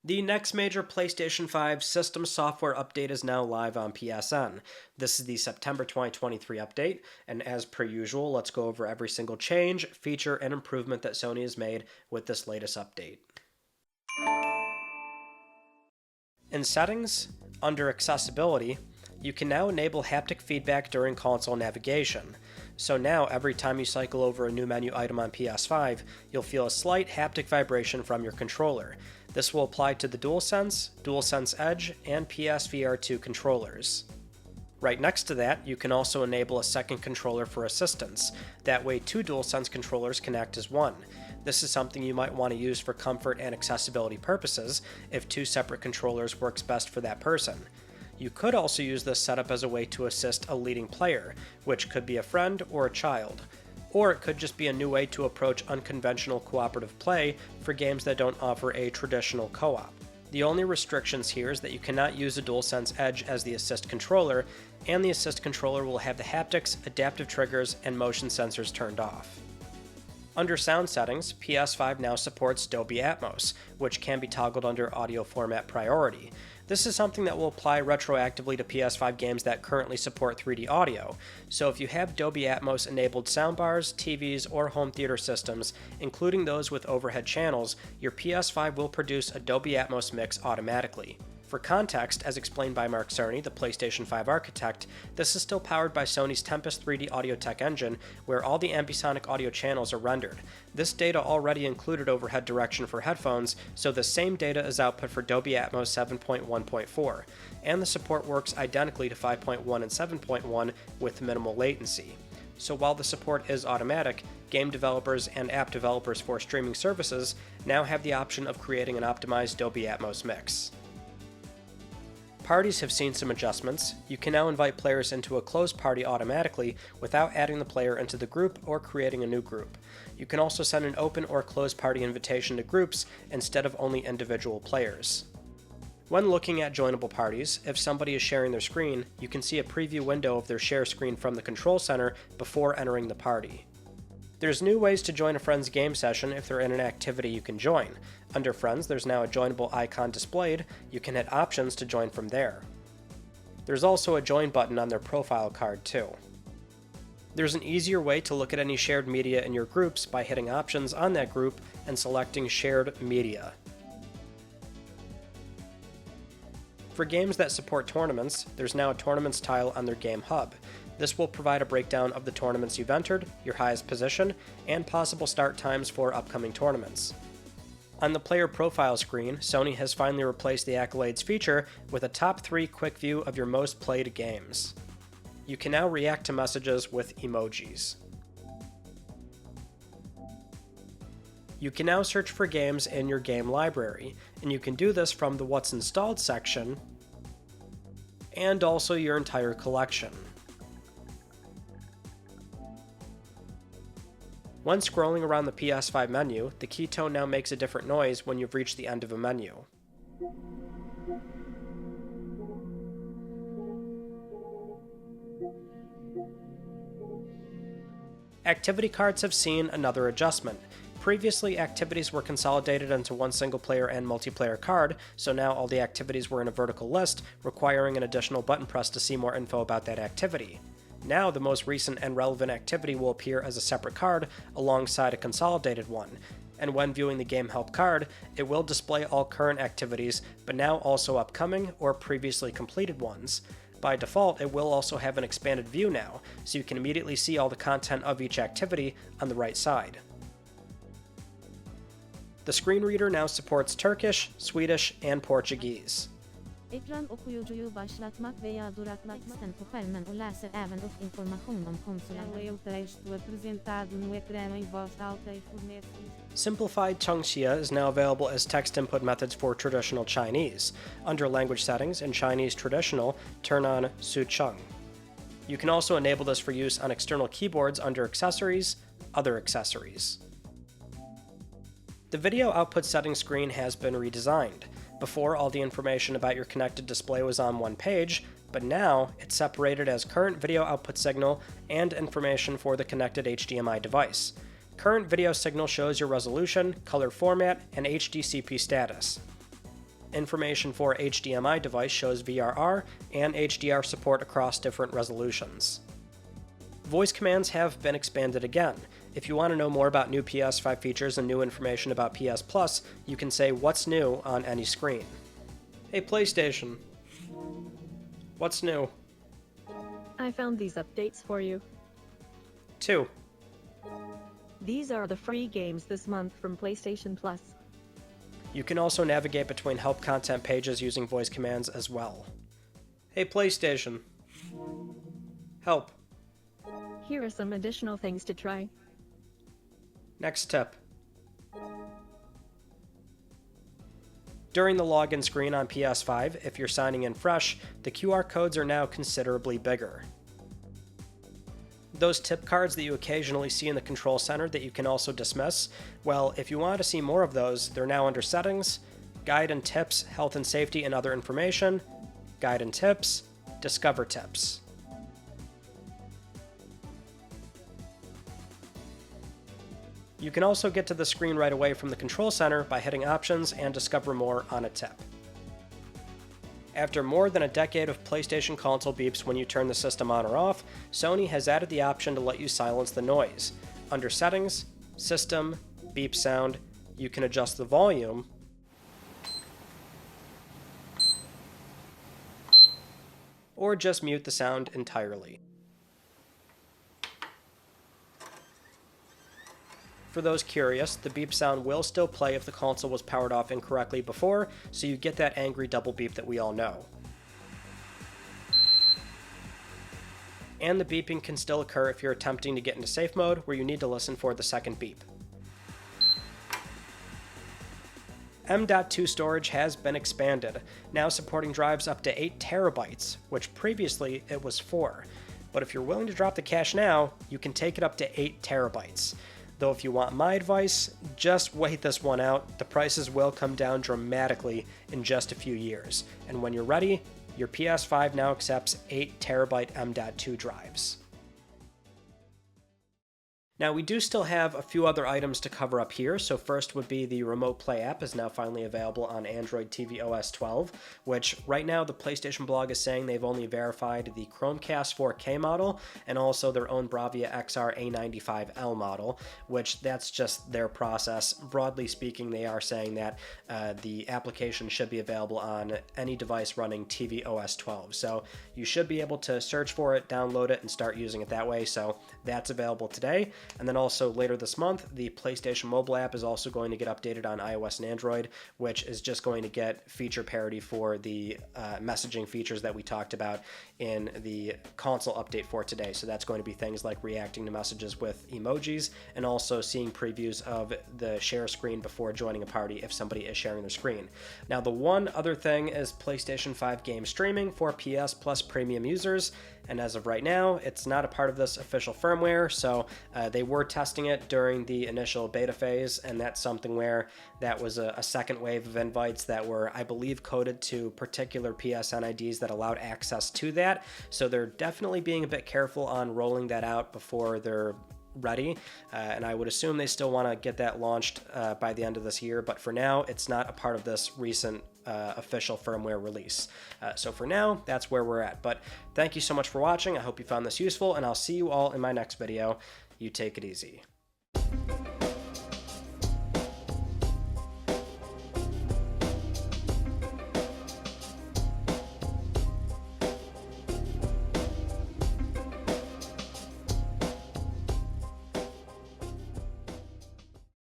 The next major PlayStation 5 system software update is now live on PSN. This is the September 2023 update, and as per usual, let's go over every single change, feature, and improvement that Sony has made with this latest update. In Settings, under Accessibility, you can now enable haptic feedback during console navigation. So now, every time you cycle over a new menu item on PS5, you'll feel a slight haptic vibration from your controller. This will apply to the DualSense, DualSense Edge, and PSVR2 controllers. Right next to that, you can also enable a second controller for assistance. That way, two DualSense controllers can act as one. This is something you might want to use for comfort and accessibility purposes if two separate controllers works best for that person. You could also use this setup as a way to assist a leading player, which could be a friend or a child. Or it could just be a new way to approach unconventional cooperative play for games that don't offer a traditional co-op. The only restrictions here is that you cannot use a DualSense Edge as the assist controller, and the assist controller will have the haptics, adaptive triggers, and motion sensors turned off. Under Sound Settings, PS5 now supports Dolby Atmos, which can be toggled under Audio Format Priority. This is something that will apply retroactively to PS5 games that currently support 3D audio, so if you have Dolby Atmos enabled soundbars, TVs, or home theater systems, including those with overhead channels, your PS5 will produce a Dolby Atmos mix automatically. For context, as explained by Mark Cerny, the PlayStation 5 architect, this is still powered by Sony's Tempest 3D audio tech engine, where all the ambisonic audio channels are rendered. This data already included overhead direction for headphones, so the same data is output for Dolby Atmos 7.1.4, and the support works identically to 5.1 and 7.1 with minimal latency. So while the support is automatic, game developers and app developers for streaming services now have the option of creating an optimized Dolby Atmos mix. Parties have seen some adjustments. You can now invite players into a closed party automatically without adding the player into the group or creating a new group. You can also send an open or closed party invitation to groups instead of only individual players. When looking at joinable parties, if somebody is sharing their screen, you can see a preview window of their share screen from the control center before entering the party. There's new ways to join a friend's game session if they're in an activity you can join. Under Friends, there's now a joinable icon displayed. You can hit Options to join from there. There's also a Join button on their profile card too. There's an easier way to look at any shared media in your groups by hitting Options on that group and selecting Shared Media. For games that support tournaments, there's now a Tournaments tile on their Game Hub. This will provide a breakdown of the tournaments you've entered, your highest position, and possible start times for upcoming tournaments. On the player profile screen, Sony has finally replaced the Accolades feature with a top 3 quick view of your most played games. You can now react to messages with emojis. You can now search for games in your game library, and you can do this from the What's Installed section, and also your entire collection. When scrolling around the PS5 menu, the keystone now makes a different noise when you've reached the end of a menu. Activity cards have seen another adjustment. Previously, activities were consolidated into one single-player and multiplayer card, so now all the activities were in a vertical list, requiring an additional button press to see more info about that activity. Now, the most recent and relevant activity will appear as a separate card alongside a consolidated one, and when viewing the Game Help card, it will display all current activities, but now also upcoming or previously completed ones. By default, it will also have an expanded view now, so you can immediately see all the content of each activity on the right side. The screen reader now supports Turkish, Swedish, and Portuguese. Ekran okuyucuyu başlatmak veya duraklatmak isteyen Superman o läser även upp information om konsolen. Simplified Chengxia is now available as text input methods for traditional Chinese. Under Language Settings in Chinese Traditional, turn on Sucheng. You can also enable this for use on external keyboards under Accessories, Other Accessories. The video output settings screen has been redesigned. Before, all the information about your connected display was on one page, but now it's separated as current video output signal and information for the connected HDMI device. Current video signal shows your resolution, color format, and HDCP status. Information for HDMI device shows VRR and HDR support across different resolutions. Voice commands have been expanded again. If you want to know more about new PS5 features and new information about PS Plus, you can say "What's new?" on any screen. Hey PlayStation. What's new? I found these updates for you. 2. These are the free games this month from PlayStation Plus. You can also navigate between help content pages using voice commands as well. Hey PlayStation. Help. Here are some additional things to try. Next tip. During the login screen on PS5, if you're signing in fresh, the QR codes are now considerably bigger. Those tip cards that you occasionally see in the control center that you can also dismiss, well, if you want to see more of those, they're now under Settings, Guide and Tips, Health and Safety and Other Information, Guide and Tips, Discover Tips. You can also get to the screen right away from the control center by hitting Options and Discover More on a tip. After more than a decade of PlayStation console beeps when you turn the system on or off, Sony has added the option to let you silence the noise. Under Settings, System, Beep Sound, you can adjust the volume, or just mute the sound entirely. For those curious, the beep sound will still play if the console was powered off incorrectly before, so you get that angry double beep that we all know. And the beeping can still occur if you're attempting to get into safe mode, where you need to listen for the second beep. M.2 storage has been expanded, now supporting drives up to 8 terabytes, which previously it was 4. But if you're willing to drop the cash now, you can take it up to 8 terabytes. Though if you want my advice, just wait this one out. The prices will come down dramatically in just a few years. And when you're ready, your PS5 now accepts 8 terabyte M.2 drives. Now, we do still have a few other items to cover up here. So first would be the Remote Play app is now finally available on Android TV OS 12, which right now the PlayStation blog is saying they've only verified the Chromecast 4K model and also their own Bravia XR A95L model, which that's just their process. Broadly speaking, they are saying that the application should be available on any device running TV OS 12. So you should be able to search for it, download it, and start using it that way. So that's available today. And then also later this month, the PlayStation mobile app is also going to get updated on iOS and Android, which is just going to get feature parity for the messaging features that we talked about in the console update for today. So that's going to be things like reacting to messages with emojis and also seeing previews of the share screen before joining a party if somebody is sharing their screen. Now, the one other thing is PlayStation 5 game streaming for PS Plus premium users. And as of right now, it's not a part of this official firmware, so they were testing it during the initial beta phase, and that's something where that was a second wave of invites that were, I believe, coded to particular PSN IDs that allowed access to that. So they're definitely being a bit careful on rolling that out before they're ready, and I would assume they still want to get that launched by the end of this year, but for now, it's not a part of this recent official firmware release. So for now, that's where we're at. But thank you so much for watching. I hope you found this useful, and I'll see you all in my next video. You take it easy.